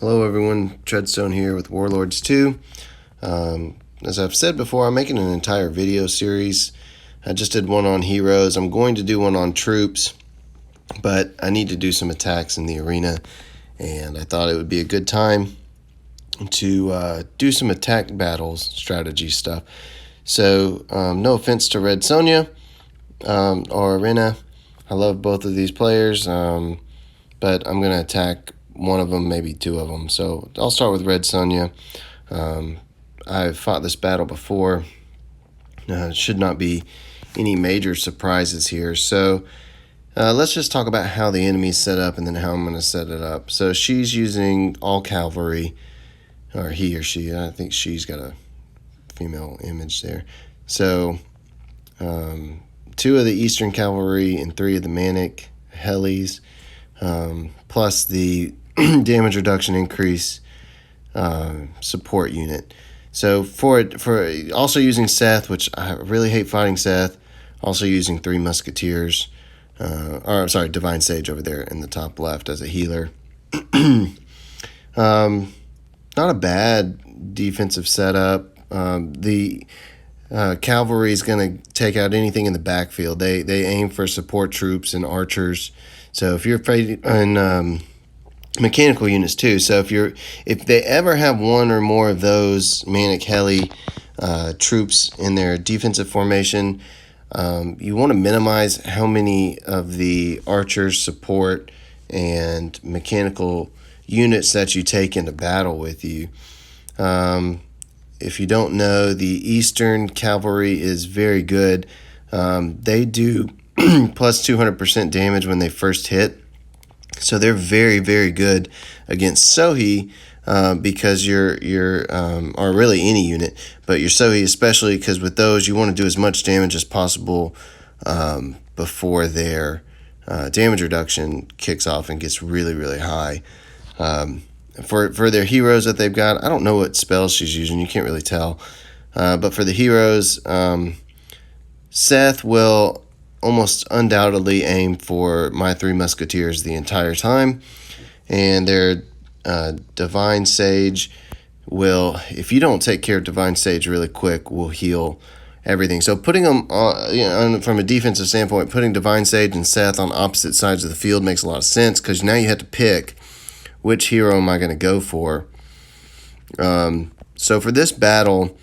Hello everyone, Treadstone here with Warlords 2. As I've said before, I'm making an entire video series. I just did one on heroes. I'm going to do one on troops, but I need to do some attacks in the arena, and I thought it would be a good time to do some attack battles, strategy stuff. So, no offense to Red Sonja or Arena. I love both of these players, but I'm going to attack one of them, maybe two of them. So I'll start with Red Sonja. I've fought this battle before. Should not be any major surprises here. So let's just talk about how the enemy's set up and then how I'm going to set it up. So she's using all cavalry, or he or she. I think she's got a female image there. So 2 of the Eastern Cavalry and 3 of the Manic Helis, plus the damage reduction increase support unit. So for also using Seth, which I really hate fighting Seth, also using 3 Musketeers, Divine Sage over there in the top left as a healer. Not a bad defensive setup. The cavalry is going to take out anything in the backfield. They aim for support troops and archers. So if you're fighting mechanical units too. So if they ever have one or more of those Manic Heli troops in their defensive formation, you want to minimize how many of the archers, support, and mechanical units that you take into battle with you. If you don't know, the Eastern Cavalry is very good. They do plus 200% damage when they first hit. So they're very, very good against Sohei because or really any unit, but your Sohei especially, because with those you want to do as much damage as possible before their damage reduction kicks off and gets really, really high. For their heroes that they've got, I don't know what spells she's using. You can't really tell. But for the heroes, Seth will almost undoubtedly aim for my 3 Musketeers the entire time. And their Divine Sage will, if you don't take care of Divine Sage really quick, will heal everything. So putting them, from a defensive standpoint, putting Divine Sage and Seth on opposite sides of the field makes a lot of sense, because now you have to pick which hero am I going to go for. So for this battle,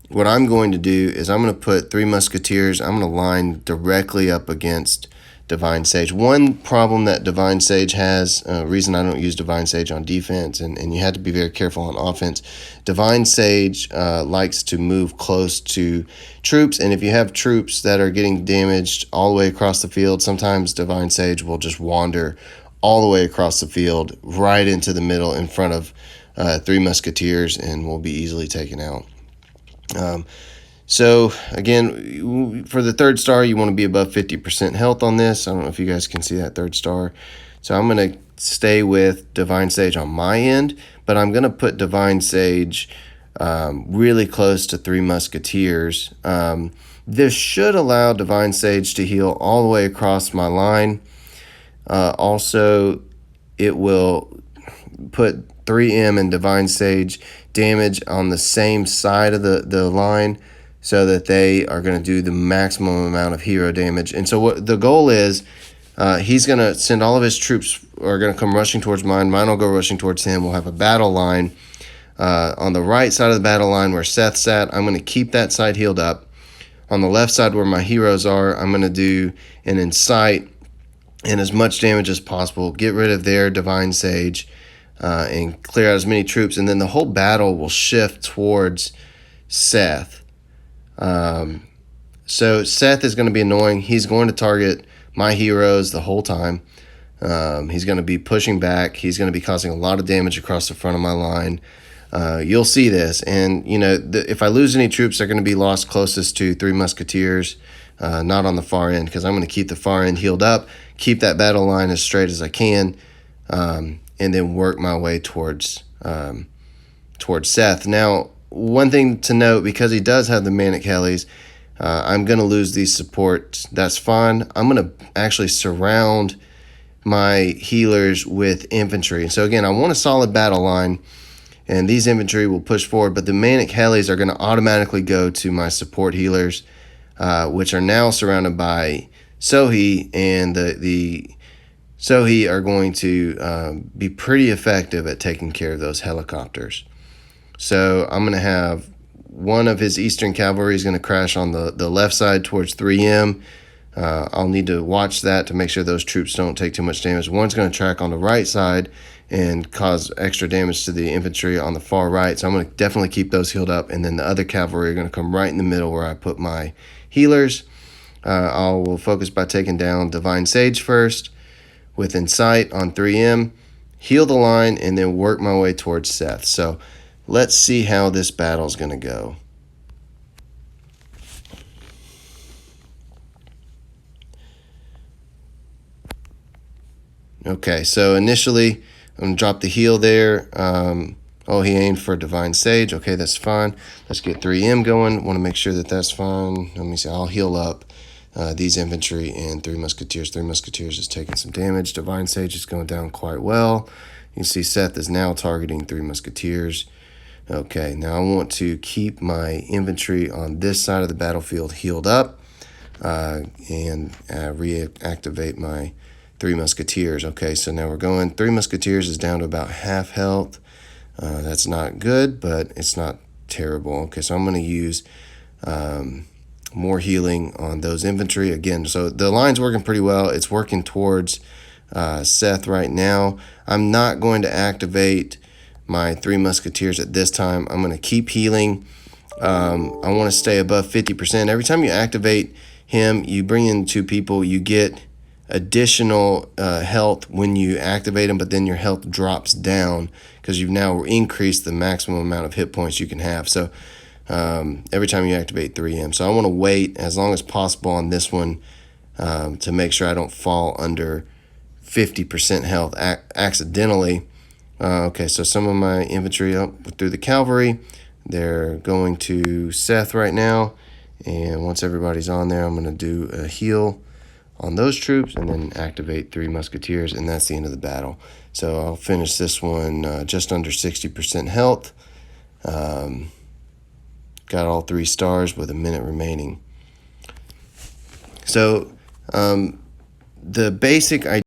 what I'm going to do is I'm going to put 3 Musketeers. I'm going to line directly up against Divine Sage. One problem that Divine Sage has, reason I don't use Divine Sage on defense, and you have to be very careful on offense, Divine Sage likes to move close to troops, and if you have troops that are getting damaged all the way across the field, sometimes Divine Sage will just wander all the way across the field, right into the middle in front of 3 Musketeers, and will be easily taken out. So again, for the 3rd star, you want to be above 50% health on this. I don't know if you guys can see that 3rd star. So I'm going to stay with Divine Sage on my end, but I'm going to put Divine Sage really close to 3 Musketeers. This should allow Divine Sage to heal all the way across my line. Also, it will put 3M and Divine Sage damage on the same side of the line, so that they are going to do the maximum amount of hero damage. And so what the goal is, he's going to send all of his troops, are going to come rushing towards mine. Mine will go rushing towards him. We'll have a battle line. On the right side of the battle line where Seth's at, I'm going to keep that side healed up. On the left side where my heroes are, I'm going to do an incite and as much damage as possible. Get rid of their Divine Sage and clear out as many troops. And then the whole battle will shift towards Seth. So Seth is going to be annoying. He's going to target my heroes the whole time. He's going to be pushing back. He's going to be causing a lot of damage across the front of my line. You'll see this. And, if I lose any troops, they're going to be lost closest to 3 Musketeers, not on the far end, because I'm going to keep the far end healed up, keep that battle line as straight as I can, and then work my way towards Seth. Now, one thing to note, because he does have the Manic Helis, I'm going to lose these supports. That's fine. I'm going to actually surround my healers with infantry. So again, I want a solid battle line, and these infantry will push forward, but the Manic Helis are going to automatically go to my support healers, which are now surrounded by Sohei, and the Sohei are going to be pretty effective at taking care of those helicopters. So I'm going to have one of his Eastern Cavalry is going to crash on the left side towards 3M. I'll need to watch that to make sure those troops don't take too much damage. One's going to track on the right side and cause extra damage to the infantry on the far right. So I'm going to definitely keep those healed up. And then the other cavalry are going to come right in the middle where I put my healers. I will focus by taking down Divine Sage first within sight on 3M, heal the line, and then work my way towards Seth. So let's see how this battle is going to go. Okay, so initially I'm going to drop the heal there. Oh, he aimed for Divine Sage. Okay, that's fine. Let's get 3M going. Want to make sure that that's fine. Let me see. I'll heal up these infantry and 3 Musketeers. 3 Musketeers is taking some damage. Divine Sage is going down quite well. You can see Seth is now targeting 3 Musketeers. Okay, now I want to keep my infantry on this side of the battlefield healed up and reactivate my 3 Musketeers. Okay, so now we're going. 3 Musketeers is down to about half health. That's not good, but it's not terrible. Okay, so I'm going to use more healing on those infantry again. So the line's working pretty well. It's working towards Seth right now. I'm not going to activate my 3 Musketeers at this time. I'm going to keep healing. I want to stay above 50%. Every time you activate him, you bring in 2 people, you get additional health when you activate him, but then your health drops down because you've now increased the maximum amount of hit points you can have. So every time you activate 3M. So I want to wait as long as possible on this one to make sure I don't fall under 50% health accidentally. Okay, so some of my infantry up through the cavalry, they're going to Seth right now, and once everybody's on there, I'm going to do a heal on those troops and then activate 3 Musketeers, and that's the end of the battle. So I'll finish this one just under 60% health. Got all 3 stars with a minute remaining. So the basic idea